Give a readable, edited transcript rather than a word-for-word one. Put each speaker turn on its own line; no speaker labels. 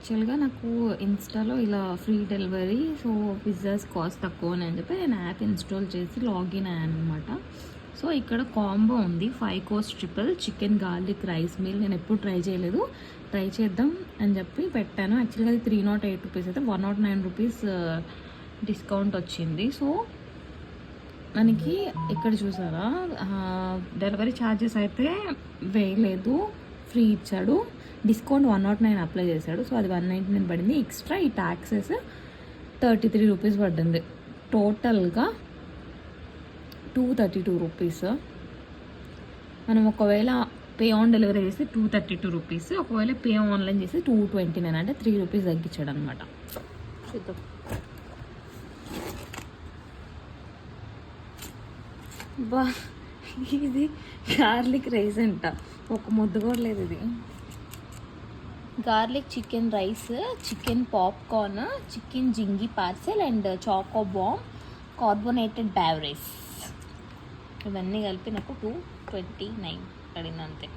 యాక్చువల్గా నాకు ఇన్స్టాలో ఇలా free delivery, so pizzas cost తక్కువ అని చెప్పి నేను యాప్ ఇన్స్టాల్ చేసి లాగిన్ అయ్యాను అనమాట. సో ఇక్కడ కాంబో ఉంది, 5 course triple chicken garlic rice meal. నేను ఎప్పుడు ట్రై చేయలేదు, ట్రై చేద్దాం అని చెప్పి పెట్టాను. యాక్చువల్గా అది 308 రూపీస్ అయితే 109 రూపీస్ డిస్కౌంట్ వచ్చింది. సో మనకి ఇక్కడ చూసారా, డెలివరీ ఛార్జెస్ అయితే వేయలేదు, ఫ్రీ ఇచ్చాడు. డిస్కౌంట్ 109 అప్లై చేశాడు, సో అది 199 పడింది. ఎక్స్ట్రా ఈ ట్యాక్సెస్ 33 రూపీస్ పడింది. టోటల్గా 232 రూపీస్. మనం ఒకవేళ పే ఆన్ డెలివరీ చేస్తే 232 రూపీస్, ఒకవేళ పే ఆన్లైన్ చేస్తే 229, అంటే 3 రూపీస్ తగ్గించాడు అనమాట. చూద్దాం. బా, ఇది గార్లిక్ రైస్ అంట, ఒక ముద్ద కూడా లేదు. ఇది garlic chicken rice, chicken popcorn, chicken zinger parcel and choco bomb, carbonated beverage, ఇవన్నీ కలిపి నాకు 229 పడింది అంతే.